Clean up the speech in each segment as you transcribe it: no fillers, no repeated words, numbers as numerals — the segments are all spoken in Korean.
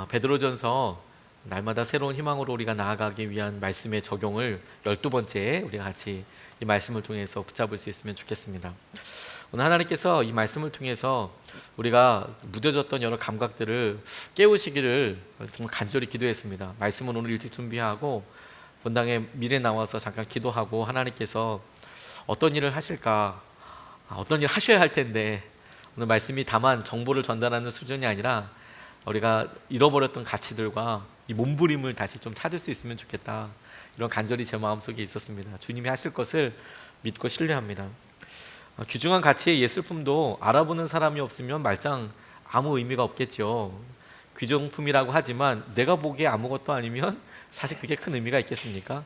베드로전서 날마다 새로운 희망으로 우리가 나아가기 위한 말씀의 적용을 12번째 우리가 같이 이 말씀을 통해서 붙잡을 수 있으면 좋겠습니다. 오늘 하나님께서 이 말씀을 통해서 우리가 무뎌졌던 여러 감각들을 깨우시기를 정말 간절히 기도했습니다. 말씀은 오늘 일찍 준비하고 본당에 미리 나와서 잠깐 기도하고 하나님께서 어떤 일을 하실까, 어떤 일을 하셔야 할 텐데 오늘 말씀이 다만 정보를 전달하는 수준이 아니라 우리가 잃어버렸던 가치들과 이 몸부림을 다시 좀 찾을 수 있으면 좋겠다, 이런 간절히 제 마음속에 있었습니다. 주님이 하실 것을 믿고 신뢰합니다. 귀중한 가치의 예술품도 알아보는 사람이 없으면 말짱 아무 의미가 없겠죠. 귀중품이라고 하지만 내가 보기에 아무것도 아니면 사실 그게 큰 의미가 있겠습니까?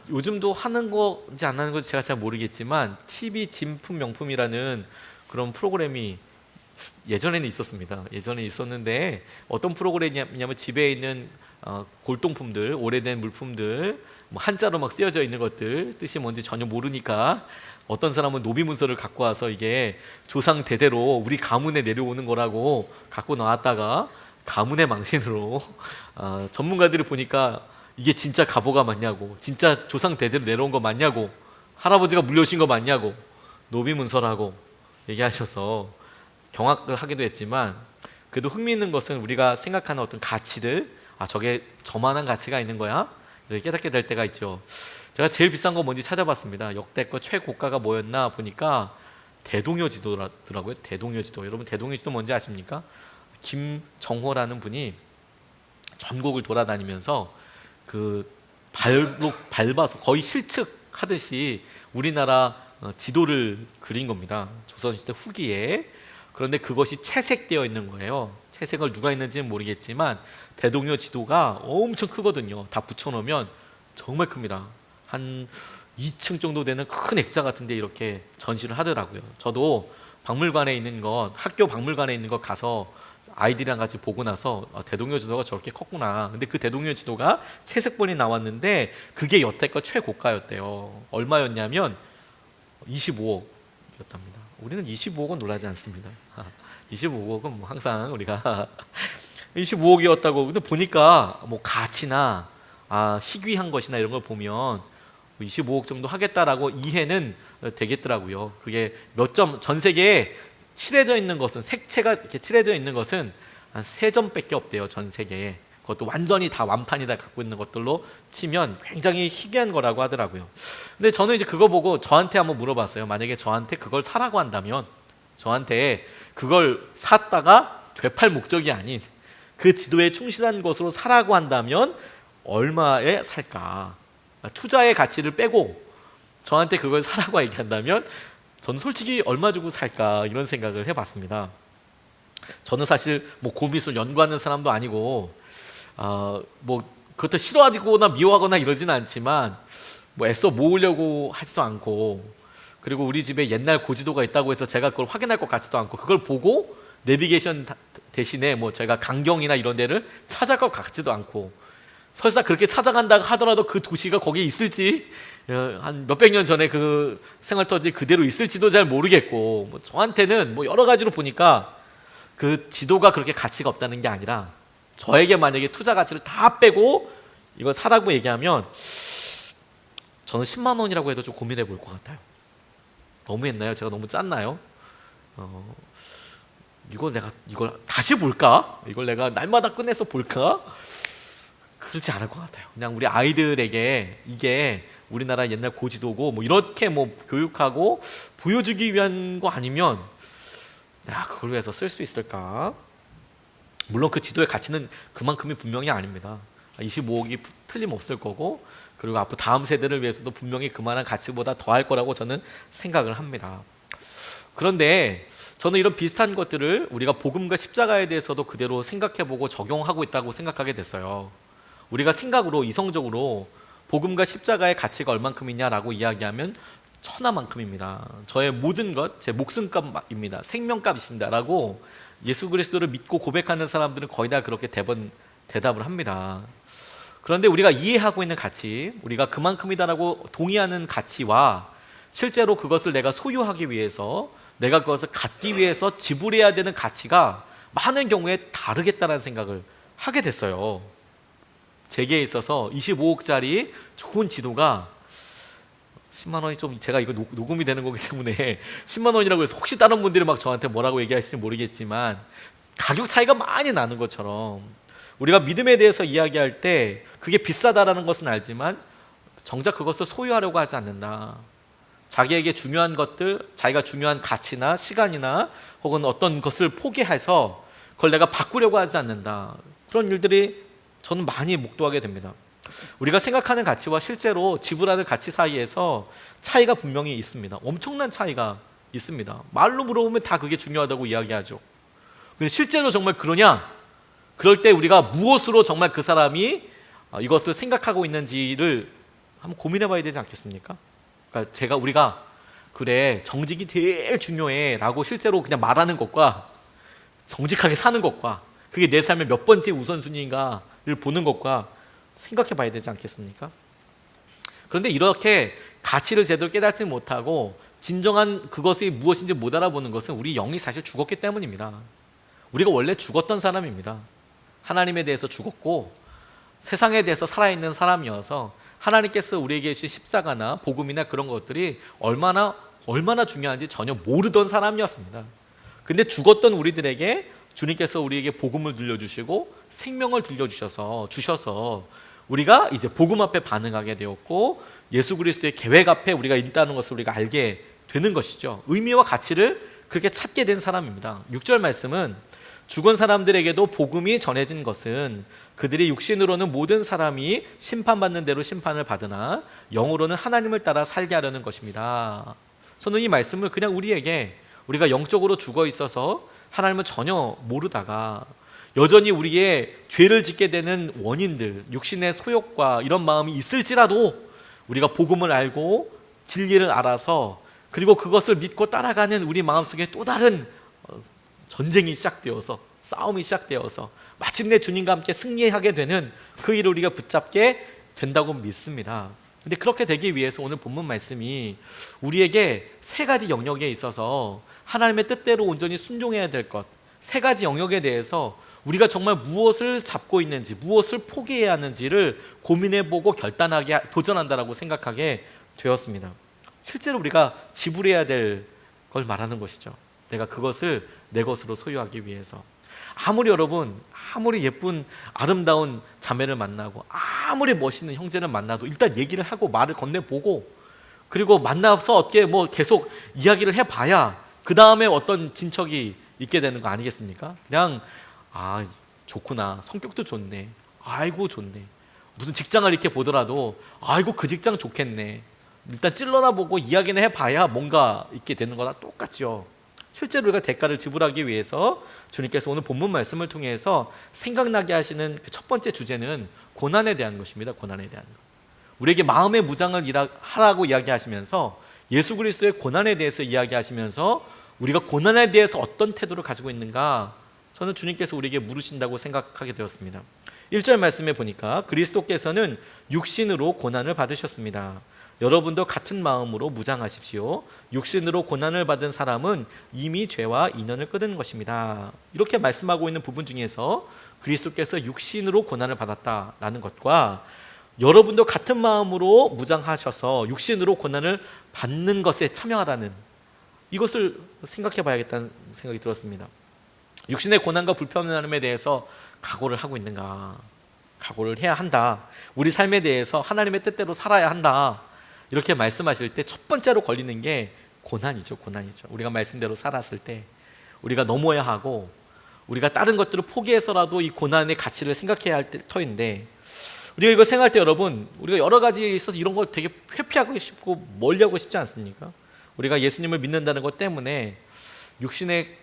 요즘도 하는 건지 안 하는 건지 제가 잘 모르겠지만 TV 진품 명품이라는 그런 프로그램이 예전에는 있었습니다. 예전에 있었는데 어떤 프로그램이냐면 집에 있는 골동품들, 오래된 물품들, 한자로 막 쓰여져 있는 것들, 뜻이 뭔지 전혀 모르니까 어떤 사람은 노비 문서를 갖고 와서 이게 조상 대대로 우리 가문에 내려오는 거라고 갖고 나왔다가 가문의 망신으로 전문가들이 보니까 이게 진짜 가보가 맞냐고, 진짜 조상 대대로 내려온 거 맞냐고, 할아버지가 물려주신 거 맞냐고 노비 문서라고 얘기하셔서 경악을 하기도 했지만, 그래도 흥미있는 것은 우리가 생각하는 어떤 가치들, 저게 저만한 가치가 있는 거야? 이렇게 깨닫게 될 때가 있죠. 제가 제일 비싼 거 뭔지 찾아봤습니다. 역대급 최고가가 뭐였나 보니까 대동여 지도더라고요. 대동여 지도. 여러분 대동여 지도 뭔지 아십니까? 김정호라는 분이 전국을 돌아다니면서 그 발로 밟아서 거의 실측하듯이 우리나라 지도를 그린 겁니다. 조선시대 후기에. 그런데 그것이 채색되어 있는 거예요. 채색을 누가 했는지는 모르겠지만 대동여 지도가 엄청 크거든요. 다 붙여놓으면 정말 큽니다. 한 2층 정도 되는 큰 액자 같은데 이렇게 전시를 하더라고요. 저도 박물관에 있는 것, 학교 박물관에 있는 것 가서 아이들이랑 같이 보고 나서 대동여 지도가 저렇게 컸구나. 근데 그 대동여 지도가 채색본이 나왔는데 그게 여태껏 최고가였대요. 얼마였냐면 25억이었답니다. 우리는 25억은 놀라지 않습니다. 25억은 뭐 항상 우리가 25억이었다고. 근데 보니까 뭐 가치나 희귀한 것이나 이런 걸 보면 25억 정도 하겠다라고 이해는 되겠더라고요. 그게 몇 점, 전 세계에 칠해져 있는 것은, 색채가 이렇게 칠해져 있는 것은 한 3점밖에 없대요. 전 세계에. 그것도 완전히 다 완판이다 갖고 있는 것들로 치면 굉장히 희귀한 거라고 하더라고요. 근데 저는 이제 그거 보고 저한테 한번 물어봤어요. 만약에 저한테 그걸 사라고 한다면, 저한테 그걸 샀다가 되팔 목적이 아닌 그 지도에 충실한 것으로 사라고 한다면 얼마에 살까? 투자의 가치를 빼고 저한테 그걸 사라고 얘기한다면 저는 솔직히 얼마 주고 살까, 이런 생각을 해봤습니다. 저는 사실 뭐 고미술 연구하는 사람도 아니고 뭐 그것도 싫어하거나 미워하거나 이러지는 않지만 뭐 애써 모으려고 하지도 않고, 그리고 우리 집에 옛날 고지도가 있다고 해서 제가 그걸 확인할 것 같지도 않고, 그걸 보고 내비게이션 대신에 뭐 제가 강경이나 이런 데를 찾아갈 것 같지도 않고, 설사 그렇게 찾아간다 하더라도 그 도시가 거기에 있을지, 한 몇백 년 전에 그 생활터지 그대로 있을지도 잘 모르겠고, 뭐 저한테는 뭐 여러 가지로 보니까 그 지도가 그렇게 가치가 없다는 게 아니라, 저에게 만약에 투자 가치를 다 빼고 이걸 사라고 얘기하면 저는 10만 원이라고 해도 좀 고민해 볼 것 같아요. 너무했나요? 제가 너무 짰나요? 이걸 다시 볼까? 이걸 내가 날마다 꺼내서 볼까? 그렇지 않을 것 같아요. 그냥 우리 아이들에게 이게 우리나라 옛날 고지도고 뭐 이렇게 뭐 교육하고 보여주기 위한 거 아니면 그걸 위해서 쓸 수 있을까? 물론 그 지도의 가치는 그만큼이 분명히 아닙니다. 25억이 틀림없을 거고, 그리고 앞으로 다음 세대를 위해서도 분명히 그만한 가치보다 더할 거라고 저는 생각을 합니다. 그런데 저는 이런 비슷한 것들을 우리가 복음과 십자가에 대해서도 그대로 생각해보고 적용하고 있다고 생각하게 됐어요. 우리가 생각으로, 이성적으로 복음과 십자가의 가치가 얼만큼이냐라고 이야기하면 천하만큼입니다. 저의 모든 것, 제 목숨값입니다. 생명값입니다 라고 예수 그리스도를 믿고 고백하는 사람들은 거의 다 그렇게 대답을 합니다. 그런데 우리가 이해하고 있는 가치, 우리가 그만큼이다라고 동의하는 가치와 실제로 그것을 내가 소유하기 위해서, 내가 그것을 갖기 위해서 지불해야 되는 가치가 많은 경우에 다르겠다는 생각을 하게 됐어요. 제게 있어서 25억짜리 좋은 지도가 10만 원이 좀, 제가 이거 녹음이 되는 거기 때문에 10만 원이라고 해서 혹시 다른 분들이 막 저한테 뭐라고 얘기하실지 모르겠지만 가격 차이가 많이 나는 것처럼 우리가 믿음에 대해서 이야기할 때 그게 비싸다라는 것은 알지만 정작 그것을 소유하려고 하지 않는다. 자기에게 중요한 것들, 자기가 중요한 가치나 시간이나 혹은 어떤 것을 포기해서 그걸 내가 바꾸려고 하지 않는다. 그런 일들이 저는 많이 목도하게 됩니다. 우리가 생각하는 가치와 실제로 지불하는 가치 사이에서 차이가 분명히 있습니다. 엄청난 차이가 있습니다. 말로 물어보면 다 그게 중요하다고 이야기하죠. 근데 실제로 정말 그러냐? 그럴 때 우리가 무엇으로 정말 그 사람이 이것을 생각하고 있는지를 한번 고민해 봐야 되지 않겠습니까? 그러니까 우리가 그래 정직이 제일 중요해 라고 실제로 그냥 말하는 것과 정직하게 사는 것과 그게 내 삶의 몇 번째 우선순위인가를 보는 것과 생각해 봐야 되지 않겠습니까? 그런데 이렇게 가치를 제대로 깨닫지 못하고 진정한 그것이 무엇인지 못 알아보는 것은 우리 영이 사실 죽었기 때문입니다. 우리가 원래 죽었던 사람입니다. 하나님에 대해서 죽었고 세상에 대해서 살아있는 사람이어서 하나님께서 우리에게 주신 십자가나 복음이나 그런 것들이 얼마나 중요한지 전혀 모르던 사람이었습니다. 근데 죽었던 우리들에게 주님께서 우리에게 복음을 들려주시고 생명을 들려주셔서 우리가 이제 복음 앞에 반응하게 되었고 예수 그리스도의 계획 앞에 우리가 있다는 것을 우리가 알게 되는 것이죠. 의미와 가치를 그렇게 찾게 된 사람입니다. 6절 말씀은 죽은 사람들에게도 복음이 전해진 것은 그들이 육신으로는 모든 사람이 심판받는 대로 심판을 받으나 영으로는 하나님을 따라 살게 하려는 것입니다. 저는 이 말씀을 그냥 우리가 영적으로 죽어 있어서 하나님을 전혀 모르다가 여전히 우리의 죄를 짓게 되는 원인들, 육신의 소욕과 이런 마음이 있을지라도 우리가 복음을 알고 진리를 알아서 그리고 그것을 믿고 따라가는 우리 마음속에 또 다른 전쟁이 시작되어서 싸움이 시작되어서 마침내 주님과 함께 승리하게 되는 그 일을 우리가 붙잡게 된다고 믿습니다. 근데 그렇게 되기 위해서 오늘 본문 말씀이 우리에게 세 가지 영역에 있어서 하나님의 뜻대로 온전히 순종해야 될 것, 세 가지 영역에 대해서 우리가 정말 무엇을 잡고 있는지, 무엇을 포기해야 하는지를 고민해보고 결단하게 도전한다라고 생각하게 되었습니다. 실제로 우리가 지불해야 될 걸 말하는 것이죠. 내가 그것을 내 것으로 소유하기 위해서. 아무리 예쁜 아름다운 자매를 만나고 아무리 멋있는 형제를 만나도 일단 얘기를 하고 말을 건네보고 그리고 만나서 어떻게 계속 이야기를 해봐야 그 다음에 어떤 진척이 있게 되는 거 아니겠습니까? 그냥 좋구나, 성격도 좋네, 아이고 좋네, 무슨 직장을 이렇게 보더라도 아이고 그 직장 좋겠네, 일단 찔러나 보고 이야기는 해봐야 뭔가 있게 되는 거나 똑같죠. 실제로 우리가 대가를 지불하기 위해서 주님께서 오늘 본문 말씀을 통해서 생각나게 하시는 그 첫 번째 주제는 고난에 대한 것입니다. 고난에 대한 것. 우리에게 마음의 무장을 하라고 이야기하시면서 예수 그리스도의 고난에 대해서 이야기하시면서 우리가 고난에 대해서 어떤 태도를 가지고 있는가, 저는 주님께서 우리에게 물으신다고 생각하게 되었습니다. 1절 말씀에 보니까 그리스도께서는 육신으로 고난을 받으셨습니다. 여러분도 같은 마음으로 무장하십시오. 육신으로 고난을 받은 사람은 이미 죄와 인연을 끊은 것입니다. 이렇게 말씀하고 있는 부분 중에서 그리스도께서 육신으로 고난을 받았다라는 것과 여러분도 같은 마음으로 무장하셔서 육신으로 고난을 받는 것에 참여하라는, 이것을 생각해 봐야겠다는 생각이 들었습니다. 육신의 고난과 불편함에 대해서 각오를 하고 있는가? 각오를 해야 한다. 우리 삶에 대해서 하나님의 뜻대로 살아야 한다. 이렇게 말씀하실 때 첫 번째로 걸리는 게 고난이죠. 우리가 말씀대로 살았을 때 우리가 넘어야 하고 우리가 다른 것들을 포기해서라도 이 고난의 가치를 생각해야 할 터인데, 우리가 이거 생각할 때 여러분, 우리가 여러 가지에 있어서 이런 걸 되게 회피하고 싶고 멀리하고 싶지 않습니까? 우리가 예수님을 믿는다는 것 때문에 육신의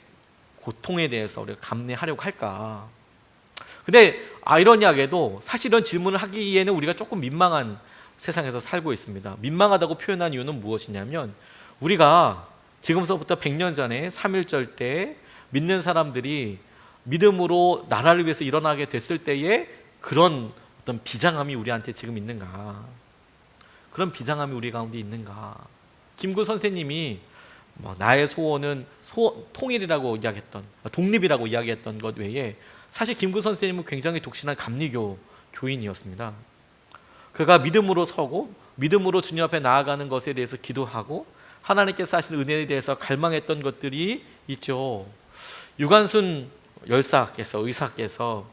고통에 대해서 우리가 감내하려고 할까? 근데 아이러니하게도 사실 이런 질문을 하기에는 우리가 조금 민망한 세상에서 살고 있습니다. 민망하다고 표현한 이유는 무엇이냐면, 우리가 지금서부터 100년 전에 3.1절 때 믿는 사람들이 믿음으로 나라를 위해서 일어나게 됐을 때에 그런 어떤 비장함이 우리한테 지금 있는가? 그런 비장함이 우리 가운데 있는가? 김구 선생님이 나의 소원은 통일이라고 이야기했던, 독립이라고 이야기했던 것 외에 사실 김구 선생님은 굉장히 독실한 감리교 교인이었습니다. 그가 믿음으로 서고 믿음으로 주님 앞에 나아가는 것에 대해서 기도하고 하나님께서 하신 은혜에 대해서 갈망했던 것들이 있죠. 유관순 열사께서, 의사께서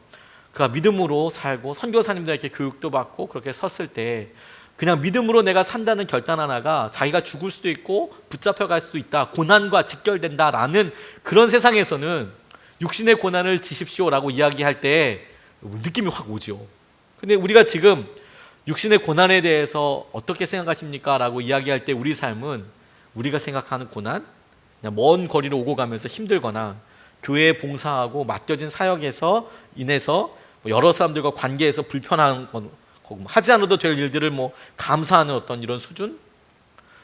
그가 믿음으로 살고 선교사님들에게 교육도 받고 그렇게 섰을 때 그냥 믿음으로 내가 산다는 결단 하나가 자기가 죽을 수도 있고 붙잡혀 갈 수도 있다, 고난과 직결된다라는 그런 세상에서는 육신의 고난을 지십시오라고 이야기할 때 느낌이 확 오죠. 근데 우리가 지금 육신의 고난에 대해서 어떻게 생각하십니까? 라고 이야기할 때 우리 삶은 우리가 생각하는 고난, 그냥 먼 거리를 오고 가면서 힘들거나 교회에 봉사하고 맡겨진 사역에서 인해서 여러 사람들과 관계에서 불편한 건, 하지 않아도 될 일들을 감사하는 어떤 이런 수준?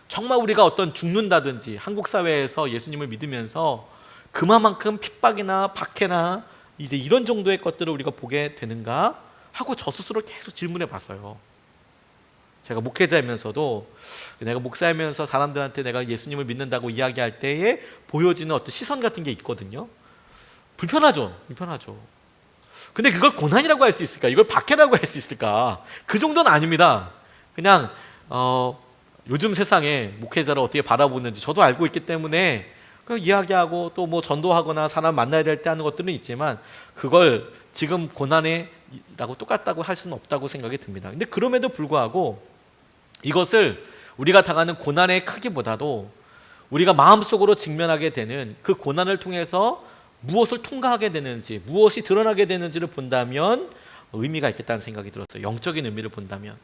정말 우리가 어떤 죽는다든지 한국 사회에서 예수님을 믿으면서 그만큼 핍박이나 박해나 이제 이런 정도의 것들을 우리가 보게 되는가 하고 저 스스로 계속 질문해 봤어요. 제가 목회자이면서도 내가 목사이면서 사람들한테 내가 예수님을 믿는다고 이야기할 때에 보여지는 어떤 시선 같은 게 있거든요. 불편하죠. 근데 그걸 고난이라고 할 수 있을까? 이걸 박해라고 할 수 있을까? 그 정도는 아닙니다. 그냥 요즘 세상에 목회자를 어떻게 바라보는지 저도 알고 있기 때문에 이야기하고 또 전도하거나 사람 만나야 될 때 하는 것들은 있지만 그걸 지금 고난이라고 똑같다고 할 수는 없다고 생각이 듭니다. 근데 그럼에도 불구하고 이것을 우리가 당하는 고난의 크기보다도 우리가 마음속으로 직면하게 되는 그 고난을 통해서 무엇을 통과하게 되는지, 무엇이 드러나게 되는지를 본다면 의미가 있겠다는 생각이 들었어요. 영적인 의미를 본다면.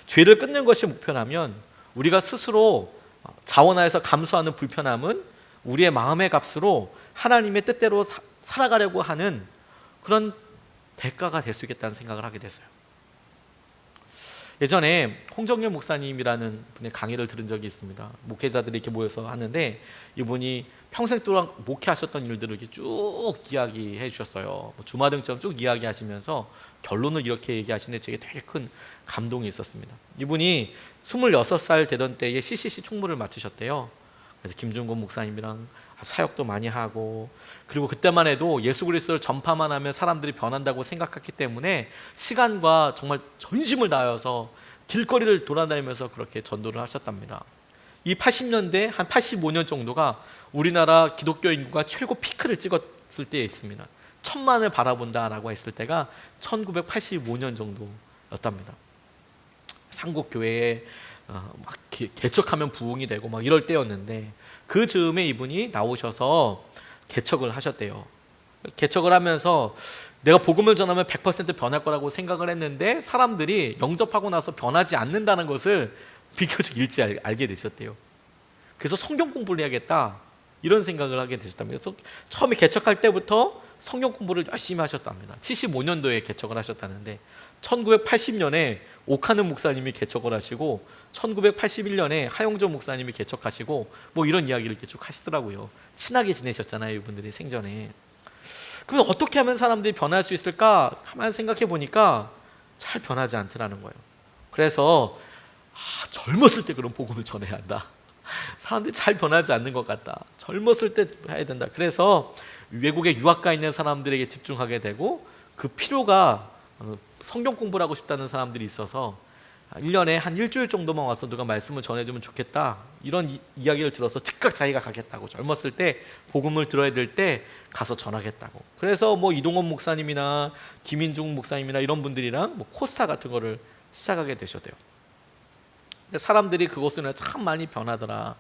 죄를 끊는 것이 목표라면 우리가 스스로 자원하여서 감수하는 불편함은 우리의 마음의 값으로 하나님의 뜻대로 살아가려고 하는 그런 대가가 될 수 있겠다는 생각을 하게 됐어요. 예전에 홍정열 목사님이라는 분의 강의를 들은 적이 있습니다. 목회자들이 이렇게 모여서 하는데 이분이 평생 동안 목회하셨던 일들을 이렇게 쭉 이야기해 주셨어요. 주마등처럼 쭉 이야기하시면서 결론을 이렇게 얘기하시는데 제게 되게 큰 감동이 있었습니다. 이분이 26살 되던 때에 CCC 총무를 맡으셨대요. 그래서 김준곤 목사님이랑 사역도 많이 하고, 그리고 그때만 해도 예수 그리스도를 전파만 하면 사람들이 변한다고 생각했기 때문에 시간과 정말 전심을 다해서 길거리를 돌아다니면서 그렇게 전도를 하셨답니다. 이 80년대 한 85년 정도가 우리나라 기독교 인구가 최고 피크를 찍었을 때에 있습니다. 1000만을 바라본다라고 했을 때가 1985년 정도였답니다. 상국교회에 막 개척하면 부흥이 되고 막 이럴 때였는데 그 즈음에 이분이 나오셔서 개척을 하셨대요. 개척을 하면서 내가 복음을 전하면 100% 변할 거라고 생각을 했는데 사람들이 영접하고 나서 변하지 않는다는 것을 비교적 일찍 알게 되셨대요. 그래서 성경 공부를 해야겠다 이런 생각을 하게 되셨답니다. 그래서 처음에 개척할 때부터 성경 공부를 열심히 하셨답니다. 75년도에 개척을 하셨다는데 1980년에 오카는 목사님이 개척을 하시고 1981년에 하용조 목사님이 개척하시고 이런 이야기를 이렇게 쭉 하시더라고요. 친하게 지내셨잖아요, 이분들이 생전에. 그럼 어떻게 하면 사람들이 변할 수 있을까? 가만히 생각해 보니까 잘 변하지 않더라는 거예요. 그래서 젊었을 때 그런 복음을 전해야 한다. 사람들이 잘 변하지 않는 것 같다. 젊었을 때 해야 된다. 그래서 외국에 유학 가 있는 사람들에게 집중하게 되고 그 필요가 성경 공부를 하고 싶다는 사람들이 있어서 1년에 한 일주일 정도만 와서 누가 말씀을 전해주면 좋겠다 이런 이야기를 들어서 즉각 자기가 가겠다고, 젊었을 때 복음을 들어야 될 때 가서 전하겠다고. 그래서 이동원 목사님이나 김인중 목사님이나 이런 분들이랑 코스타 같은 거를 시작하게 되셨대요. 근데 사람들이 그것을 참 많이 변하더라.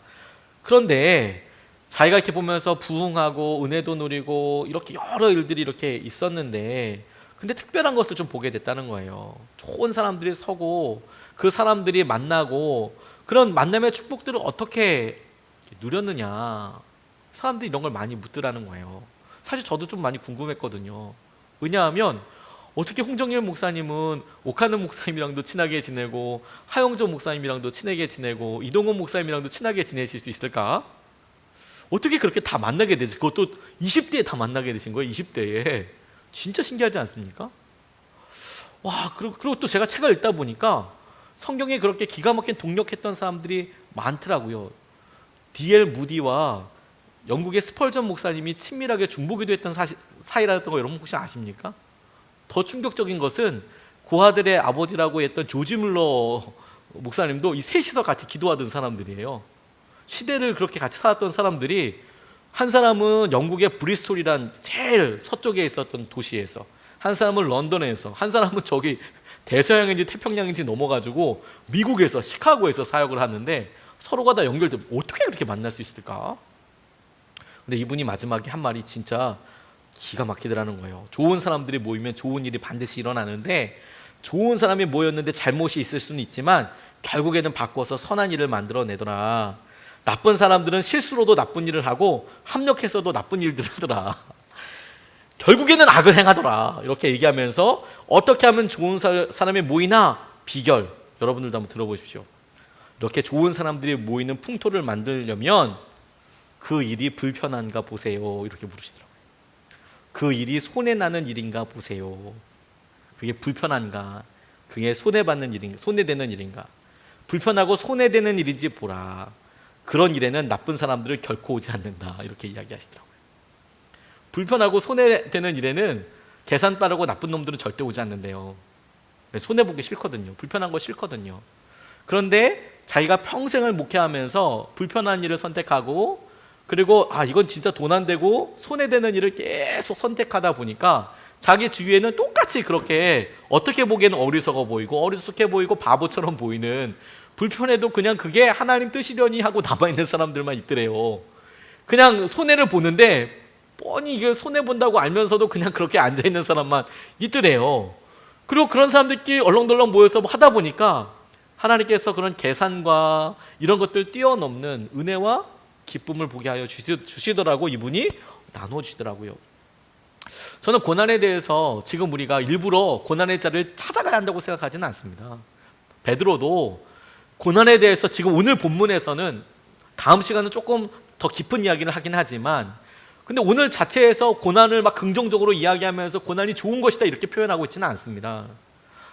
그런데 자기가 이렇게 보면서 부흥하고 은혜도 누리고 이렇게 여러 일들이 이렇게 있었는데 근데 특별한 것을 좀 보게 됐다는 거예요. 좋은 사람들이 서고 그 사람들이 만나고 그런 만남의 축복들을 어떻게 누렸느냐, 사람들이 이런 걸 많이 묻더라는 거예요. 사실 저도 좀 많이 궁금했거든요. 왜냐하면 어떻게 홍정열 목사님은 오카는 목사님이랑도 친하게 지내고 하영조 목사님이랑도 친하게 지내고 이동원 목사님이랑도 친하게 지내실 수 있을까? 어떻게 그렇게 다 만나게 되지? 그것도 20대에 다 만나게 되신 거예요. 20대에. 진짜 신기하지 않습니까? 와, 그리고 또 제가 책을 읽다 보니까 성경에 그렇게 기가 막힌 동력했던 사람들이 많더라고요. D.L. 무디와 영국의 스펄전 목사님이 친밀하게 중보기도 했던 사이라던 거 여러분 혹시 아십니까? 더 충격적인 것은 고아들의 아버지라고 했던 조지 뮬러 목사님도 이 셋이서 같이 기도하던 사람들이에요. 시대를 그렇게 같이 살았던 사람들이, 한 사람은 영국의 브리스톨이란 제일 서쪽에 있었던 도시에서, 한 사람은 런던에서, 한 사람은 저기 대서양인지 태평양인지 넘어가지고 미국에서 시카고에서 사역을 하는데 서로가 다 연결돼 어떻게 그렇게 만날 수 있을까? 근데 이분이 마지막에 한 말이 진짜 기가 막히더라는 거예요. 좋은 사람들이 모이면 좋은 일이 반드시 일어나는데, 좋은 사람이 모였는데 잘못이 있을 수는 있지만 결국에는 바꿔서 선한 일을 만들어내더라. 나쁜 사람들은 실수로도 나쁜 일을 하고 합력해서도 나쁜 일들을 하더라. 결국에는 악을 행하더라. 이렇게 얘기하면서 어떻게 하면 좋은 사람이 모이나 비결, 여러분들도 한번 들어보십시오. 이렇게 좋은 사람들이 모이는 풍토를 만들려면 그 일이 불편한가 보세요. 이렇게 물으시더라고요. 그 일이 손해나는 일인가 보세요. 그게 불편한가, 그게 손해받는 일인가, 손해되는 일인가. 불편하고 손해되는 일인지 보라. 그런 일에는 나쁜 사람들을 결코 오지 않는다. 이렇게 이야기하시더라고요. 불편하고 손해되는 일에는 계산 빠르고 나쁜 놈들은 절대 오지 않는데요. 손해보기 싫거든요. 불편한 거 싫거든요. 그런데 자기가 평생을 목회하면서 불편한 일을 선택하고, 그리고 이건 진짜 돈 안 되고 손해되는 일을 계속 선택하다 보니까 자기 주위에는 똑같이 그렇게 어떻게 보기에는 어리석어 보이고 어리숙해 보이고 바보처럼 보이는, 불편해도 그냥 그게 하나님 뜻이려니 하고 남아있는 사람들만 있더래요. 그냥 손해를 보는데 뻔히 이게 손해본다고 알면서도 그냥 그렇게 앉아있는 사람만 있더래요. 그리고 그런 사람들끼리 얼렁덜렁 모여서 하다 보니까 하나님께서 그런 계산과 이런 것들 뛰어넘는 은혜와 기쁨을 보게 하여 주시더라고. 이분이 나눠주시더라고요. 저는 고난에 대해서 지금 우리가 일부러 고난의 자리를 찾아가야 한다고 생각하지는 않습니다. 베드로도 고난에 대해서 지금 오늘 본문에서는, 다음 시간은 조금 더 깊은 이야기를 하긴 하지만, 근데 오늘 자체에서 고난을 막 긍정적으로 이야기하면서 고난이 좋은 것이다 이렇게 표현하고 있지는 않습니다.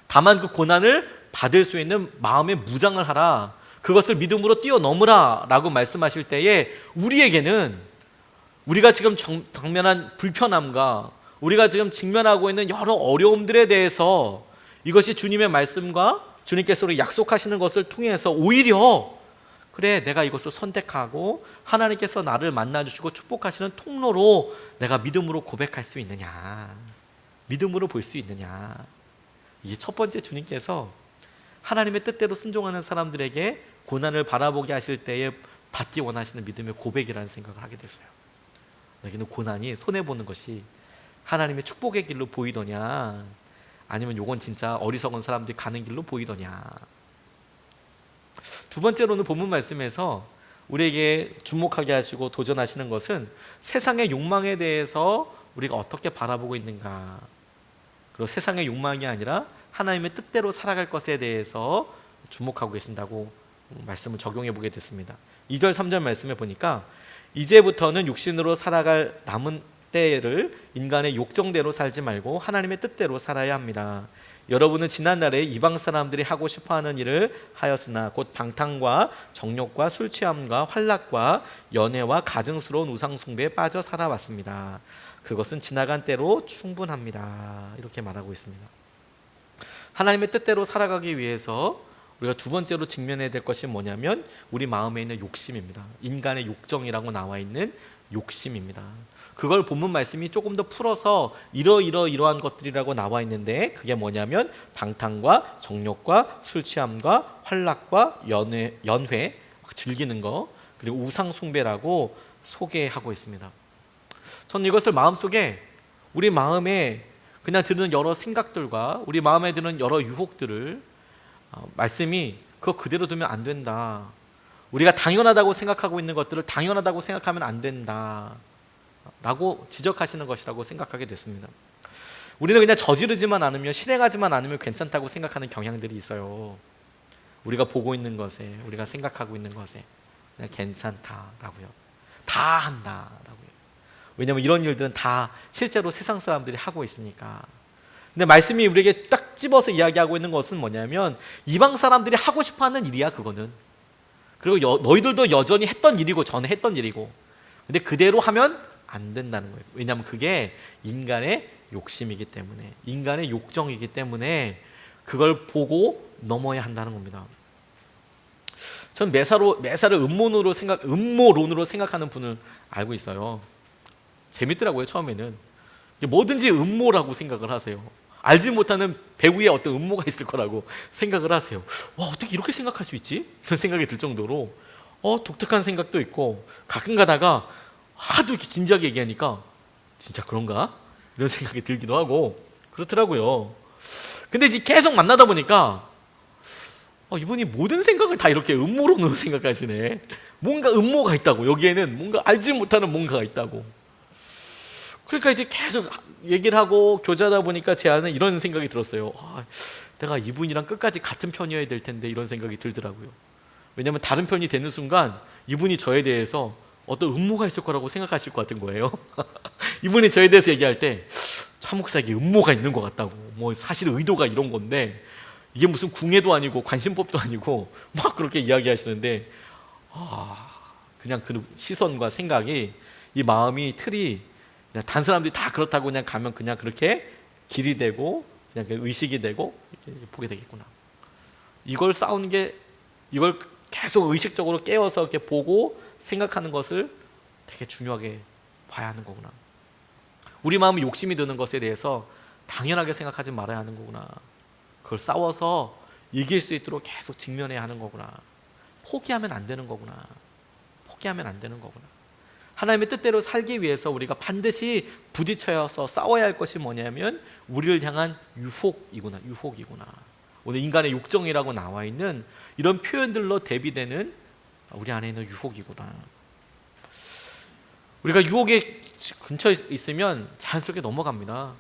다만 그 고난을 받을 수 있는 마음의 무장을 하라, 그것을 믿음으로 뛰어넘으라 라고 말씀하실 때에 우리에게는 우리가 지금 당면한 불편함과 우리가 지금 직면하고 있는 여러 어려움들에 대해서 이것이 주님의 말씀과 주님께서 약속하시는 것을 통해서 오히려 그래, 내가 이것을 선택하고 하나님께서 나를 만나주시고 축복하시는 통로로 내가 믿음으로 고백할 수 있느냐, 믿음으로 볼 수 있느냐. 이게 첫 번째, 주님께서 하나님의 뜻대로 순종하는 사람들에게 고난을 바라보게 하실 때에 받기 원하시는 믿음의 고백이라는 생각을 하게 됐어요. 여기는 고난이 손해보는 것이 하나님의 축복의 길로 보이더냐, 아니면 요건 진짜 어리석은 사람들이 가는 길로 보이더냐. 두 번째로는 본문 말씀에서 우리에게 주목하게 하시고 도전하시는 것은 세상의 욕망에 대해서 우리가 어떻게 바라보고 있는가, 그리고 세상의 욕망이 아니라 하나님의 뜻대로 살아갈 것에 대해서 주목하고 계신다고 말씀을 적용해 보게 됐습니다. 2절 3절 말씀에 보니까 이제부터는 육신으로 살아갈 남은 때를 인간의 욕정대로 살지 말고 하나님의 뜻대로 살아야 합니다. 여러분은 지난날에 이방 사람들이 하고 싶어하는 일을 하였으나 곧 방탕과 정욕과 술 취함과 환락과 연애와 가증스러운 우상 숭배에 빠져 살아왔습니다. 그것은 지나간 때로 충분합니다. 이렇게 말하고 있습니다. 하나님의 뜻대로 살아가기 위해서 우리가 두 번째로 직면해야 될 것이 뭐냐면 우리 마음에 있는 욕심입니다. 인간의 욕정이라고 나와 있는 욕심입니다. 그걸 본문 말씀이 조금 더 풀어서 이러한 것들이라고 나와 있는데, 그게 뭐냐면 방탕과 정욕과 술 취함과 환락과 연회 즐기는 거, 그리고 우상 숭배라고 소개하고 있습니다. 저는 이것을 마음속에, 우리 마음에 그냥 드는 여러 생각들과 우리 마음에 드는 여러 유혹들을 말씀이 그거 그대로 두면 안 된다, 우리가 당연하다고 생각하고 있는 것들을 당연하다고 생각하면 안 된다 라고 지적하시는 것이라고 생각하게 됐습니다. 우리는 그냥 저지르지만 않으면, 실행하지만 않으면 괜찮다고 생각하는 경향들이 있어요. 우리가 보고 있는 것에, 우리가 생각하고 있는 것에 그냥 괜찮다라고요, 다 한다라고요. 왜냐하면 이런 일들은 다 실제로 세상 사람들이 하고 있으니까. 근데 말씀이 우리에게 딱 집어서 이야기하고 있는 것은 뭐냐면 이방 사람들이 하고 싶어하는 일이야, 그거는. 그리고 너희들도 여전히 했던 일이고 전에 했던 일이고, 근데 그대로 하면 안 된다는 거예요. 왜냐하면 그게 인간의 욕심이기 때문에, 인간의 욕정이기 때문에 그걸 보고 넘어야 한다는 겁니다. 전 매사를 음모론으로 생각하는 분을 알고 있어요. 재밌더라고요. 처음에는 뭐든지 음모라고 생각을 하세요. 알지 못하는 배우의 어떤 음모가 있을 거라고 생각을 하세요. 와, 어떻게 이렇게 생각할 수 있지? 이런 생각이 들 정도로 독특한 생각도 있고, 가끔 가다가 하도 이렇게 진지하게 얘기하니까 진짜 그런가? 이런 생각이 들기도 하고 그렇더라고요. 근데 이제 계속 만나다 보니까 이분이 모든 생각을 다 이렇게 음모론으로 생각하시네. 뭔가 음모가 있다고, 여기에는 뭔가 알지 못하는 뭔가가 있다고. 그러니까 이제 계속 얘기를 하고 교제하다 보니까 제 안에 이런 생각이 들었어요. 내가 이분이랑 끝까지 같은 편이어야 될 텐데, 이런 생각이 들더라고요. 왜냐하면 다른 편이 되는 순간 이분이 저에 대해서 어떤 음모가 있을 거라고 생각하실 것 같은 거예요. 이분이 저에 대해서 얘기할 때 차 목사에게 음모가 있는 것 같다고, 뭐 사실 의도가 이런 건데 이게 무슨 궁예도 아니고 관심법도 아니고 막 그렇게 이야기하시는데, 그냥 그 시선과 생각이, 이 마음이 틀이 그냥 단 사람들이 다 그렇다고 그냥 가면 그냥 그렇게 길이 되고 그냥 의식이 되고 이렇게 보게 되겠구나. 이걸 계속 의식적으로 깨워서 이렇게 보고 생각하는 것을 되게 중요하게 봐야 하는 거구나. 우리 마음이 욕심이 드는 것에 대해서 당연하게 생각하지 말아야 하는 거구나. 그걸 싸워서 이길 수 있도록 계속 직면해야 하는 거구나. 포기하면 안 되는 거구나. 포기하면 안 되는 거구나. 하나님의 뜻대로 살기 위해서 우리가 반드시 부딪혀서 싸워야 할 것이 뭐냐면 우리를 향한 유혹이구나. 오늘 인간의 욕정이라고 나와 있는 이런 표현들로 대비되는 우리 안에 있는 유혹이구나. 우리가 유혹의 근처에 있으면 자연스럽게 넘어갑니다.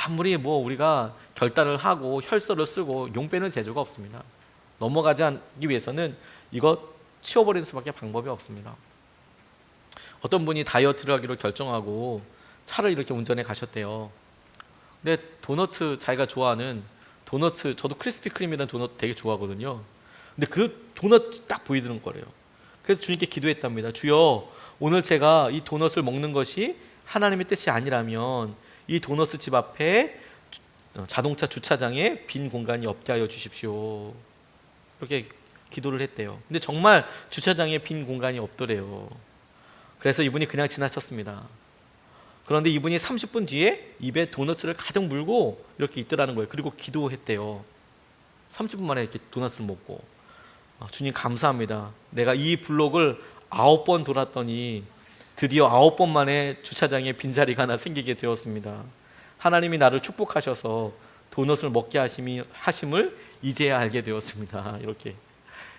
아무리 우리가 결단을 하고 혈서를 쓰고 용 빼는 재주가 없습니다. 넘어가지 않기 위해서는 이거 치워버리는 수밖에 방법이 없습니다. 어떤 분이 다이어트를 하기로 결정하고 차를 이렇게 운전해 가셨대요. 근데 도너츠, 자기가 좋아하는 도너츠, 저도 크리스피 크림이라는 도넛 되게 좋아하거든요. 근데 그 도넛 딱 보이는 거래요. 그래서 주님께 기도했답니다. 주여, 오늘 제가 이 도넛을 먹는 것이 하나님의 뜻이 아니라면 이 도넛 집 앞에 자동차 주차장에 빈 공간이 없게 하여 주십시오. 이렇게 기도를 했대요. 근데 정말 주차장에 빈 공간이 없더래요. 그래서 이분이 그냥 지나쳤습니다. 그런데 이분이 30분 뒤에 입에 도넛을 가득 물고 이렇게 있더라는 거예요. 그리고 기도했대요. 30분 만에 이렇게 도넛을 먹고, 주님 감사합니다. 내가 이 블록을 9번 돌았더니 드디어 9번 만에 주차장에 빈자리가 하나 생기게 되었습니다. 하나님이 나를 축복하셔서 도넛을 먹게 하심을 이제야 알게 되었습니다. 이렇게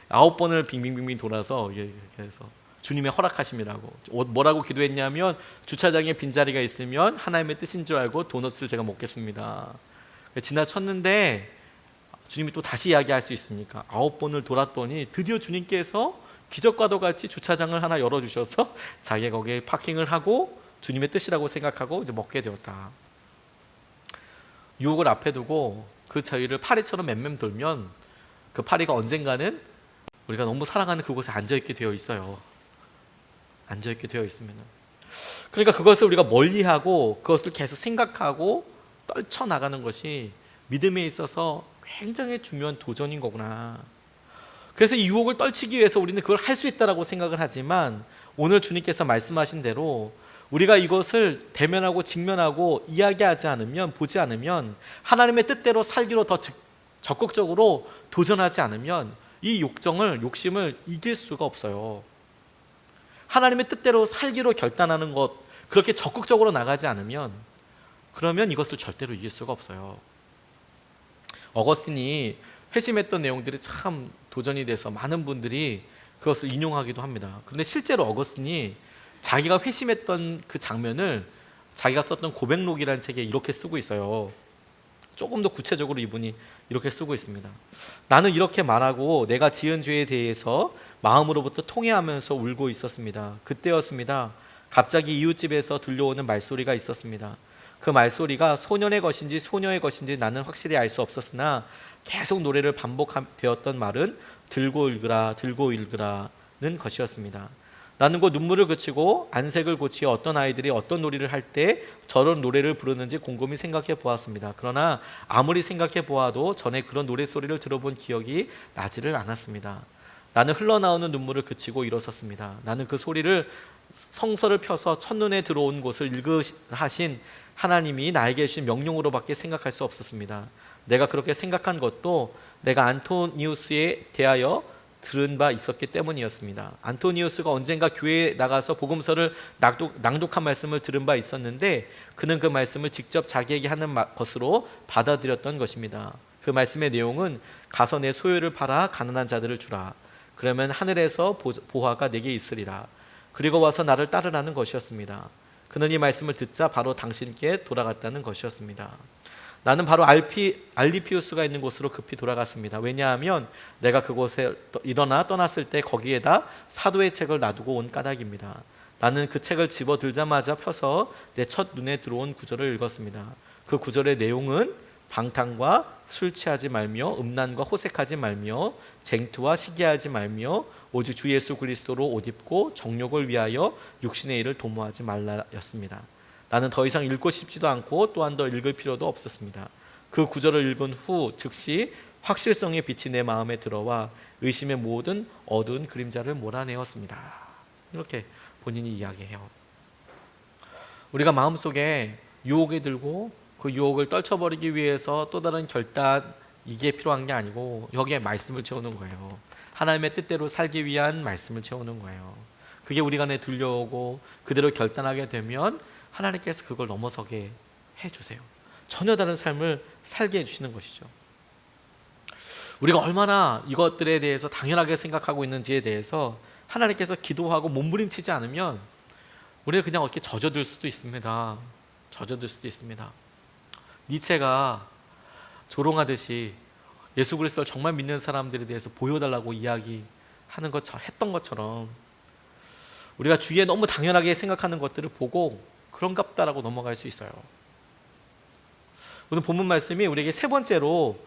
9번을 빙빙빙빙 돌아서 그래서 주님의 허락하심이라고, 뭐라고 기도했냐면 주차장에 빈자리가 있으면 하나님의 뜻인 줄 알고 도넛을 제가 먹겠습니다. 지나쳤는데 주님이 또 다시 이야기할 수 있으니까 9번을 돌았더니 드디어 주님께서 기적과도 같이 주차장을 하나 열어주셔서 자기가 거기에 파킹을 하고 주님의 뜻이라고 생각하고 이제 먹게 되었다. 유혹을 앞에 두고 그 저희를 파리처럼 맴맴 돌면 그 파리가 언젠가는 우리가 너무 사랑하는 그곳에 앉아있게 되어 있어요. 앉아있게 되어 있으면, 그러니까 그것을 우리가 멀리하고 그것을 계속 생각하고 떨쳐나가는 것이 믿음에 있어서 굉장히 중요한 도전인 거구나. 그래서 이 유혹을 떨치기 위해서 우리는 그걸 할 수 있다라고 생각을 하지만, 오늘 주님께서 말씀하신 대로 우리가 이것을 대면하고 직면하고 이야기하지 않으면, 보지 않으면, 하나님의 뜻대로 살기로 더 적극적으로 도전하지 않으면 이 욕심을 이길 수가 없어요. 하나님의 뜻대로 살기로 결단하는 것, 그렇게 적극적으로 나가지 않으면, 그러면 이것을 절대로 이길 수가 없어요. 어거스틴이 회심했던 내용들이 참 도전이 돼서 많은 분들이 그것을 인용하기도 합니다. 그런데 실제로 어거스틴이 자기가 회심했던 그 장면을 자기가 썼던 고백록이라는 책에 이렇게 쓰고 있어요. 조금 더 구체적으로 이분이 이렇게 쓰고 있습니다. 나는 이렇게 말하고 내가 지은 죄에 대해서 마음으로부터 통회하면서 울고 있었습니다. 그때였습니다. 갑자기 이웃집에서 들려오는 말소리가 있었습니다. 그 말소리가 소년의 것인지 소녀의 것인지 나는 확실히 알 수 없었으나 계속 노래를 반복되었던 말은 들고 읽으라 들고 읽으라는 것이었습니다. 나는 곧 눈물을 그치고 안색을 고치어 어떤 아이들이 어떤 놀이를 할 때 저런 노래를 부르는지 곰곰이 생각해 보았습니다. 그러나 아무리 생각해 보아도 전에 그런 노랫소리를 들어본 기억이 나지를 않았습니다. 나는 흘러나오는 눈물을 그치고 일어섰습니다. 나는 그 소리를 성서를 펴서 첫눈에 들어온 곳을 읽으신 하나님이 나에게 주신 명령으로밖에 생각할 수 없었습니다. 내가 그렇게 생각한 것도 내가 안토니우스에 대하여 들은 바 있었기 때문이었습니다. 안토니우스가 언젠가 교회에 나가서 복음서를 낭독한 말씀을 들은 바 있었는데 그는 그 말씀을 직접 자기에게 하는 것으로 받아들였던 것입니다. 그 말씀의 내용은 가서 내 소유를 팔아 가난한 자들을 주라. 그러면 하늘에서 보화가 내게 있으리라. 그리고 와서 나를 따르라는 것이었습니다. 그는 이 말씀을 듣자 바로 당신께 돌아갔다는 것이었습니다. 나는 바로 알리피우스가 있는 곳으로 급히 돌아갔습니다. 왜냐하면 내가 그곳에 일어나 떠났을 때 거기에다 사도의 책을 놔두고 온 까닭입니다. 나는 그 책을 집어들자마자 펴서 내 첫 눈에 들어온 구절을 읽었습니다. 그 구절의 내용은 방탕과 술 취하지 말며 음란과 호색하지 말며 쟁투와 시기하지 말며 오직 주 예수 그리스도로 옷 입고 정욕을 위하여 육신의 일을 도모하지 말라였습니다. 나는 더 이상 읽고 싶지도 않고 또한 더 읽을 필요도 없었습니다. 그 구절을 읽은 후 즉시 확실성의 빛이 내 마음에 들어와 의심의 모든 어두운 그림자를 몰아내었습니다. 이렇게 본인이 이야기해요. 우리가 마음속에 유혹이 들고 그 유혹을 떨쳐버리기 위해서 또 다른 결단 이게 필요한 게 아니고 여기에 말씀을 채우는 거예요. 하나님의 뜻대로 살기 위한 말씀을 채우는 거예요. 그게 우리 안에 들려오고 그대로 결단하게 되면 하나님께서 그걸 넘어서게 해주세요. 전혀 다른 삶을 살게 해주시는 것이죠. 우리가 얼마나 이것들에 대해서 당연하게 생각하고 있는지에 대해서 하나님께서 기도하고 몸부림치지 않으면 우리는 그냥 이렇게 젖어들 수도 있습니다. 젖어들 수도 있습니다. 니체가 조롱하듯이 예수 그리스도를 정말 믿는 사람들에 대해서 보여달라고 이야기하는 것처럼 했던 것처럼 우리가 주위에 너무 당연하게 생각하는 것들을 보고 그런갑다라고 넘어갈 수 있어요. 오늘 본문 말씀이 우리에게 세 번째로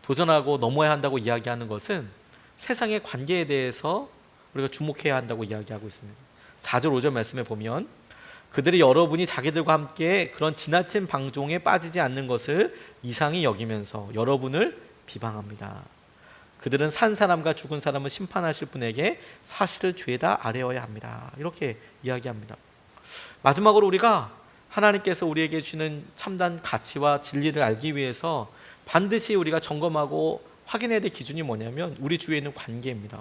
도전하고 넘어야 한다고 이야기하는 것은 세상의 관계에 대해서 우리가 주목해야 한다고 이야기하고 있습니다. 4절 5절 말씀에 보면 그들이 여러분이 자기들과 함께 그런 지나친 방종에 빠지지 않는 것을 이상히 여기면서 여러분을 비방합니다. 그들은 산 사람과 죽은 사람을 심판하실 분에게 사실을 죄다 아뢰어야 합니다. 이렇게 이야기합니다. 마지막으로 우리가 하나님께서 우리에게 주는 참된 가치와 진리를 알기 위해서 반드시 우리가 점검하고 확인해야 될 기준이 뭐냐면 우리 주위에 있는 관계입니다.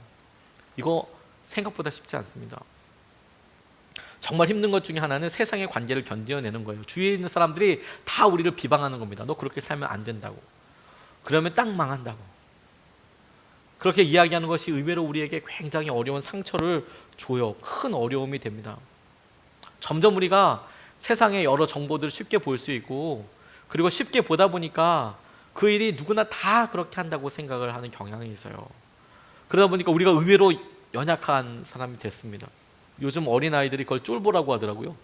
이거 생각보다 쉽지 않습니다. 정말 힘든 것 중에 하나는 세상의 관계를 견뎌내는 거예요. 주위에 있는 사람들이 다 우리를 비방하는 겁니다. 너 그렇게 살면 안 된다고. 그러면 딱 망한다고. 그렇게 이야기하는 것이 의외로 우리에게 굉장히 어려운 상처를 줘요. 큰 어려움이 됩니다. 점점 우리가 세상의 여러 정보들을 쉽게 볼 수 있고 그리고 쉽게 보다 보니까 그 일이 누구나 다 그렇게 한다고 생각을 하는 경향이 있어요. 그러다 보니까 우리가 의외로 연약한 사람이 됐습니다. 요즘 어린아이들이 그걸 쫄보라고 하더라고요.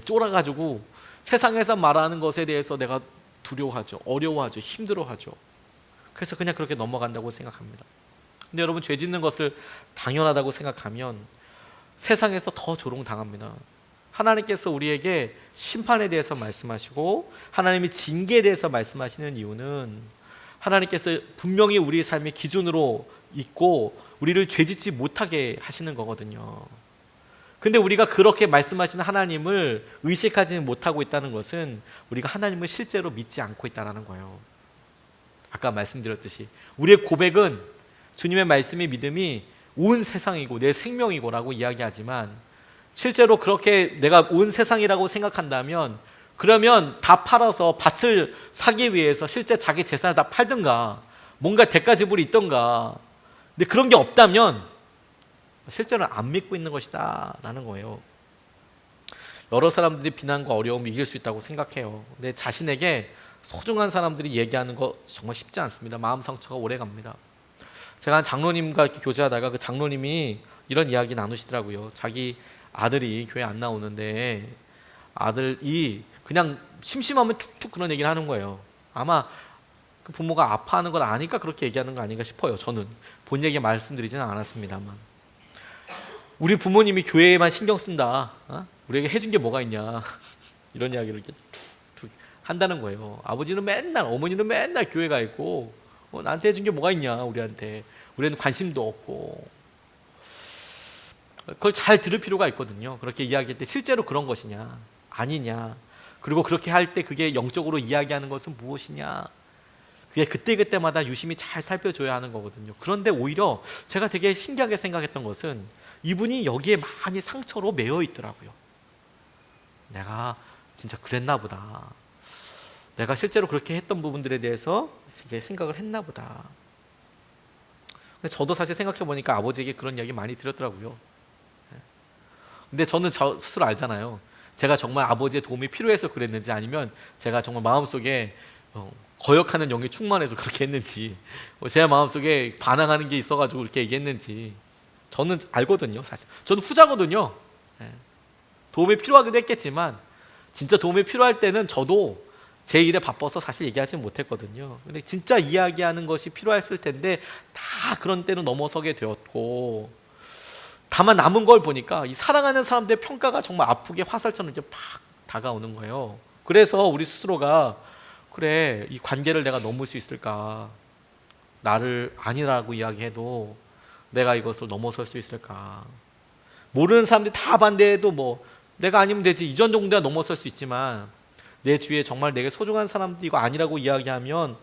쫄아가지고 세상에서 말하는 것에 대해서 내가 두려워하죠. 어려워하죠. 힘들어하죠. 그래서 그냥 그렇게 넘어간다고 생각합니다. 근데 여러분 죄 짓는 것을 당연하다고 생각하면 세상에서 더 조롱당합니다. 하나님께서 우리에게 심판에 대해서 말씀하시고 하나님이 징계에 대해서 말씀하시는 이유는 하나님께서 분명히 우리의 삶의 기준으로 있고 우리를 죄짓지 못하게 하시는 거거든요. 근데 우리가 그렇게 말씀하시는 하나님을 의식하지 못하고 있다는 것은 우리가 하나님을 실제로 믿지 않고 있다는 거예요. 아까 말씀드렸듯이 우리의 고백은 주님의 말씀의 믿음이 온 세상이고 내 생명이고 라고 이야기하지만 실제로 그렇게 내가 온 세상이라고 생각한다면 그러면 다 팔아서 밭을 사기 위해서 실제 자기 재산을 다 팔든가 뭔가 대가 지불이 있던가 근데 그런 게 없다면 실제로는 안 믿고 있는 것이다 라는 거예요. 여러 사람들이 비난과 어려움을 이길 수 있다고 생각해요. 근데 자신에게 소중한 사람들이 얘기하는 거 정말 쉽지 않습니다. 마음 상처가 오래 갑니다. 제가 한 장로님과 이렇게 교제하다가 그 장로님이 이런 이야기 나누시더라고요. 자기 아들이 교회 안 나오는데 아들이 그냥 심심하면 툭툭 그런 얘기를 하는 거예요. 아마 그 부모가 아파하는 걸 아니까 그렇게 얘기하는 거 아닌가 싶어요. 저는 본 얘기 말씀드리지는 않았습니다만 우리 부모님이 교회에만 신경 쓴다. 우리에게 해준 게 뭐가 있냐. 이런 이야기를 이렇게 툭툭 한다는 거예요. 아버지는 맨날, 어머니는 맨날 교회 가 있고 나한테 해준 게 뭐가 있냐. 우리한테 관심도 없고. 그걸 잘 들을 필요가 있거든요. 그렇게 이야기할 때 실제로 그런 것이냐 아니냐, 그리고 그렇게 할 때 그게 영적으로 이야기하는 것은 무엇이냐, 그게 그때그때마다 유심히 잘 살펴줘야 하는 거거든요. 그런데 오히려 제가 되게 신기하게 생각했던 것은 이분이 여기에 많이 상처로 매여 있더라고요. 내가 진짜 그랬나 보다, 내가 실제로 그렇게 했던 부분들에 대해서 생각을 했나 보다. 저도 사실 생각해 보니까 아버지에게 그런 이야기 많이 드렸더라고요. 근데 저는 저 스스로 알잖아요. 제가 정말 아버지의 도움이 필요해서 그랬는지, 아니면 제가 정말 마음속에 거역하는 영이 충만해서 그렇게 했는지, 제 마음속에 반항하는 게 있어가지고 그렇게 얘기했는지 저는 알거든요. 사실 저는 후자거든요. 도움이 필요하기도 했겠지만 진짜 도움이 필요할 때는 저도 제 일에 바빠서 사실 얘기하지 못했거든요. 근데 진짜 이야기하는 것이 필요했을 텐데 다 그런 때는 넘어서게 되었고, 다만 남은 걸 보니까 이 사랑하는 사람들의 평가가 정말 아프게 화살처럼 이렇게 팍 다가오는 거예요. 그래서 우리 스스로가, 그래, 이 관계를 내가 넘을 수 있을까? 나를 아니라고 이야기해도 내가 이것을 넘어설 수 있을까? 모르는 사람들이 다 반대해도 내가 아니면 되지, 이 정도야 넘어설 수 있지만 내 주위에 정말 내게 소중한 사람들이 이거 아니라고 이야기하면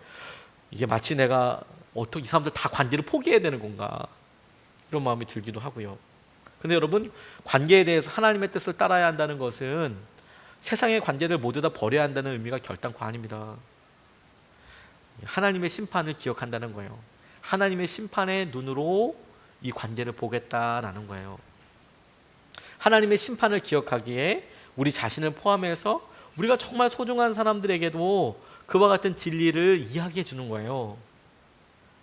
이게 마치 내가 어떻게 이 사람들 다 관계를 포기해야 되는 건가, 이런 마음이 들기도 하고요. 근데 여러분, 관계에 대해서 하나님의 뜻을 따라야 한다는 것은 세상의 관계를 모두 다 버려야 한다는 의미가 결단코 아닙니다. 하나님의 심판을 기억한다는 거예요. 하나님의 심판의 눈으로 이 관계를 보겠다라는 거예요. 하나님의 심판을 기억하기에 우리 자신을 포함해서 우리가 정말 소중한 사람들에게도 그와 같은 진리를 이야기해 주는 거예요.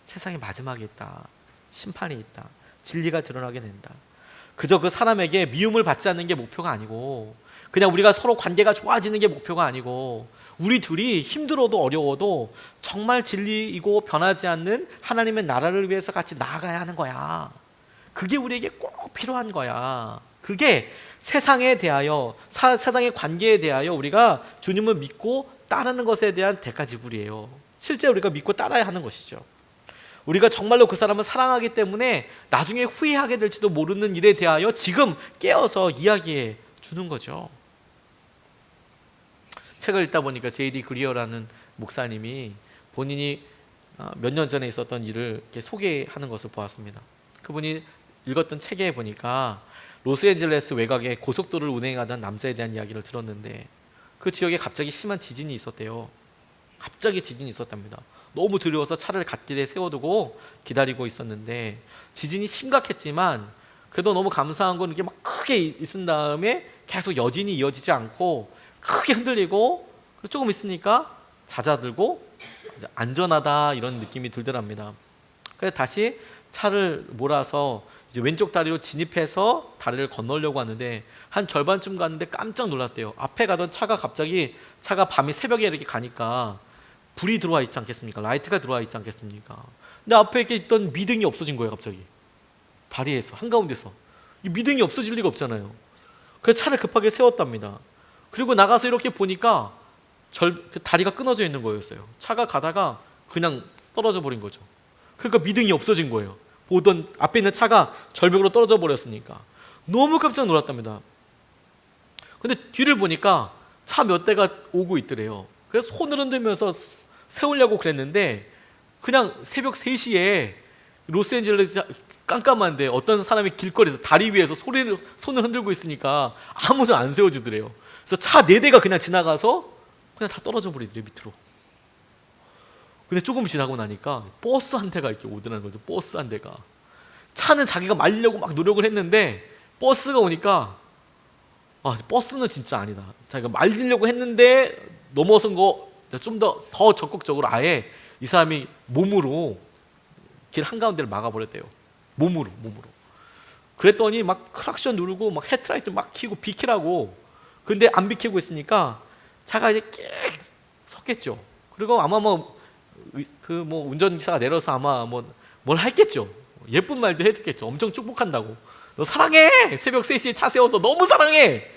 세상의 마지막이 있다, 심판이 있다, 진리가 드러나게 된다. 그저 그 사람에게 미움을 받지 않는 게 목표가 아니고, 그냥 우리가 서로 관계가 좋아지는 게 목표가 아니고, 우리 둘이 힘들어도 어려워도 정말 진리이고 변하지 않는 하나님의 나라를 위해서 같이 나아가야 하는 거야. 그게 우리에게 꼭 필요한 거야. 그게 세상에 대하여, 세상의 관계에 대하여 우리가 주님을 믿고 따르는 것에 대한 대가 지불이에요. 실제 우리가 믿고 따라야 하는 것이죠. 우리가 정말로 그 사람을 사랑하기 때문에 나중에 후회하게 될지도 모르는 일에 대하여 지금 깨어서 이야기해 주는 거죠. 책을 읽다 보니까 J.D. 그리어라는 목사님이 본인이 몇 년 전에 있었던 일을 이렇게 소개하는 것을 보았습니다. 그분이 읽었던 책에 보니까 로스앤젤레스 외곽에 고속도로를 운행하던 남자에 대한 이야기를 들었는데, 그 지역에 갑자기 심한 지진이 있었대요. 갑자기 지진이 있었답니다. 너무 두려워서 차를 갓길에 세워두고 기다리고 있었는데, 지진이 심각했지만 그래도 너무 감사한 건 이게 막 크게 있은 다음에 계속 여진이 이어지지 않고 크게 흔들리고, 조금 있으니까 잦아들고 안전하다, 이런 느낌이 들더랍니다. 그래서 다시 차를 몰아서 이제 왼쪽 다리로 진입해서 다리를 건너려고 하는데 한 절반쯤 갔는데 깜짝 놀랐대요. 앞에 가던 차가 갑자기, 차가 밤이 새벽에 이렇게 가니까 불이 들어와 있지 않겠습니까? 라이트가 들어와 있지 않겠습니까? 근데 앞에 이렇게 있던 미등이 없어진 거예요. 갑자기 다리에서 한가운데서. 이 미등이 없어질 리가 없잖아요. 그래서 차를 급하게 세웠답니다. 그리고 나가서 이렇게 보니까 그 다리가 끊어져 있는 거였어요. 차가 가다가 그냥 떨어져 버린 거죠. 그러니까 미등이 없어진 거예요. 보던 앞에 있는 차가 절벽으로 떨어져 버렸으니까 너무 깜짝 놀랐답니다. 근데 뒤를 보니까 차 몇 대가 오고 있더래요. 그래서 손을 흔들면서 세우려고 그랬는데, 그냥 새벽 3시에 로스앤젤레스 깜깜한데 어떤 사람이 길거리에서 다리 위에서 손을 흔들고 있으니까 아무도 안 세워주더래요. 그래서 차 4대가 그냥 지나가서 그냥 다 떨어져 버리더래요, 밑으로. 근데 조금 지나고 나니까 버스 한 대가 이렇게 오더라는 거죠. 버스 한 대가. 차는 자기가 말려고 막 노력을 했는데 버스가 오니까 버스는 진짜 아니다. 자기가 말리려고 했는데 넘어선 거 좀 더 적극적으로 아예 이 사람이 몸으로 길 한가운데를 막아버렸대요. 몸으로. 그랬더니 막 크락션 누르고 막 헤드라이트 막 켜고 비키라고. 근데 안 비키고 있으니까 차가 이제 끽 섰겠죠. 그리고 아마 운전기사가 내려서 아마 뭘 했겠죠. 예쁜 말도 해줬겠죠. 엄청 축복한다고. 너 사랑해. 새벽 3시에 차 세워서 너무 사랑해.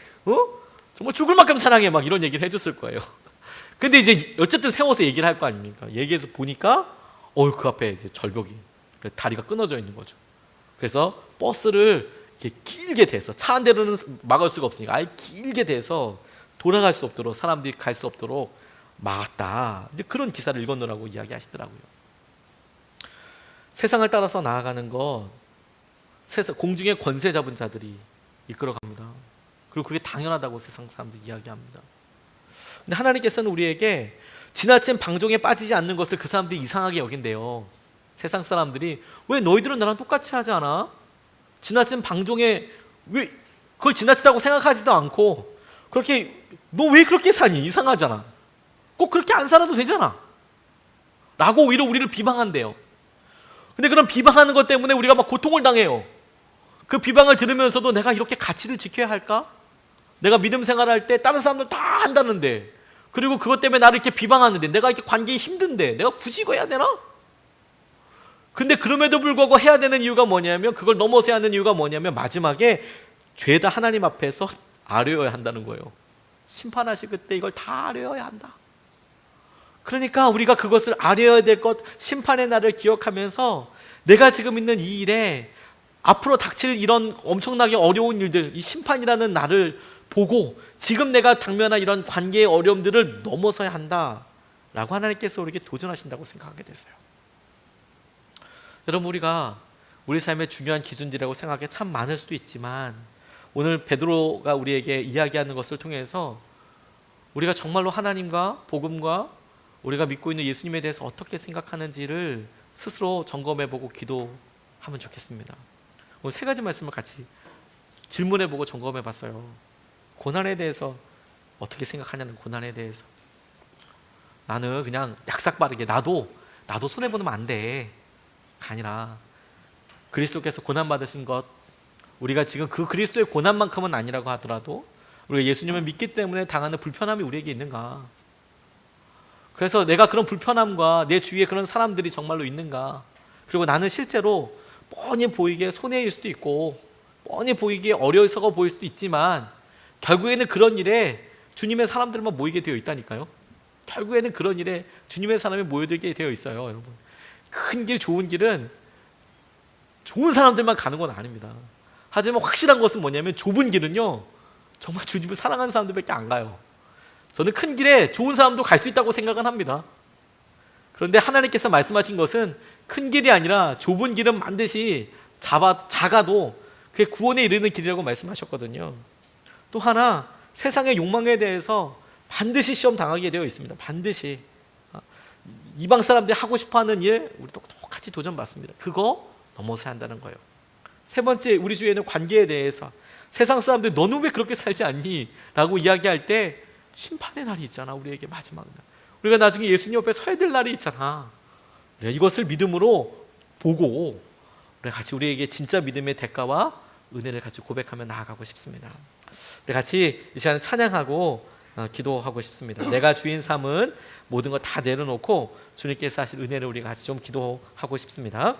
정말 죽을 만큼 사랑해. 막 이런 얘기를 해줬을 거예요. 근데 이제 어쨌든 세워서 얘기를 할 거 아닙니까? 얘기해서 보니까 그 앞에 이제 절벽이, 다리가 끊어져 있는 거죠. 그래서 버스를 이렇게 길게 대서, 차 한 대로는 막을 수가 없으니까 아예 길게 대서 돌아갈 수 없도록, 사람들이 갈 수 없도록 막았다. 이제 그런 기사를 읽었느라고 이야기하시더라고요. 세상을 따라서 나아가는 것, 공중의 권세 잡은 자들이 이끌어갑니다. 그리고 그게 당연하다고 세상 사람들이 이야기합니다. 근데 하나님께서는 우리에게 지나친 방종에 빠지지 않는 것을 그 사람들이 이상하게 여긴대요. 세상 사람들이 왜 너희들은 나랑 똑같이 하지 않아? 지나친 방종에 왜 그걸 지나치다고 생각하지도 않고 그렇게 너 왜 그렇게 사니? 이상하잖아. 꼭 그렇게 안 살아도 되잖아. 라고 오히려 우리를 비방한대요. 근데 그런 비방하는 것 때문에 우리가 막 고통을 당해요. 그 비방을 들으면서도 내가 이렇게 가치를 지켜야 할까? 내가 믿음 생활할 때 다른 사람들 다 한다는데, 그리고 그것 때문에 나를 이렇게 비방하는데, 내가 이렇게 관계에 힘든데 내가 굳이 이거 해야 되나? 근데 그럼에도 불구하고 해야 되는 이유가 뭐냐면, 그걸 넘어서야 하는 이유가 뭐냐면 마지막에 죄다 하나님 앞에서 아뢰어야 한다는 거예요. 심판하실 그때 이걸 다 아뢰어야 한다. 그러니까 우리가 그것을 아뢰어야 될 것, 심판의 날을 기억하면서 내가 지금 있는 이 일에 앞으로 닥칠 이런 엄청나게 어려운 일들, 이 심판이라는 날을 보고 지금 내가 당면한 이런 관계의 어려움들을 넘어서야 한다라고 하나님께서 우리에게 도전하신다고 생각하게 됐어요. 여러분, 우리가 우리 삶의 중요한 기준들이라고 생각하기 참 많을 수도 있지만, 오늘 베드로가 우리에게 이야기하는 것을 통해서 우리가 정말로 하나님과 복음과 우리가 믿고 있는 예수님에 대해서 어떻게 생각하는지를 스스로 점검해보고 기도하면 좋겠습니다. 오늘 3가지 말씀을 같이 질문해보고 점검해봤어요. 고난에 대해서 어떻게 생각하냐는, 고난에 대해서 나는 그냥 약삭빠르게 나도 손해보면 안 돼 아니라, 그리스도께서 고난받으신 것, 우리가 지금 그 그리스도의 고난만큼은 아니라고 하더라도 우리가 예수님을 믿기 때문에 당하는 불편함이 우리에게 있는가? 그래서 내가 그런 불편함과 내 주위에 그런 사람들이 정말로 있는가? 그리고 나는 실제로 뻔히 보이게 손해일 수도 있고 뻔히 보이게 어려서가 보일 수도 있지만, 결국에는 그런 일에 주님의 사람들만 모이게 되어 있다니까요. 결국에는 그런 일에 주님의 사람이 모여들게 되어 있어요. 여러분, 큰 길, 좋은 길은 좋은 사람들만 가는 건 아닙니다. 하지만 확실한 것은 뭐냐면, 좁은 길은요 정말 주님을 사랑하는 사람들밖에 안 가요. 저는 큰 길에 좋은 사람도 갈 수 있다고 생각은 합니다. 그런데 하나님께서 말씀하신 것은 큰 길이 아니라 좁은 길은 반드시 작아도 그게 구원에 이르는 길이라고 말씀하셨거든요. 또 하나, 세상의 욕망에 대해서 반드시 시험 당하게 되어 있습니다. 반드시 이방 사람들이 하고 싶어하는 일, 우리도 똑같이 도전받습니다. 그거 넘어서야 한다는 거예요. 3번째, 우리 주위에 있는 관계에 대해서 세상 사람들이 너는 왜 그렇게 살지 않니? 라고 이야기할 때 심판의 날이 있잖아. 우리에게 마지막 날, 우리가 나중에 예수님 옆에 서야 될 날이 있잖아. 이것을 믿음으로 보고 우리에게 진짜 믿음의 대가와 은혜를 같이 고백하며 나아가고 싶습니다. 우리 같이 이 시간에 찬양하고 기도하고 싶습니다. 내가 주인 삼은 모든 거 다 내려놓고 주님께서 하실 은혜를 우리가 같이 좀 기도하고 싶습니다.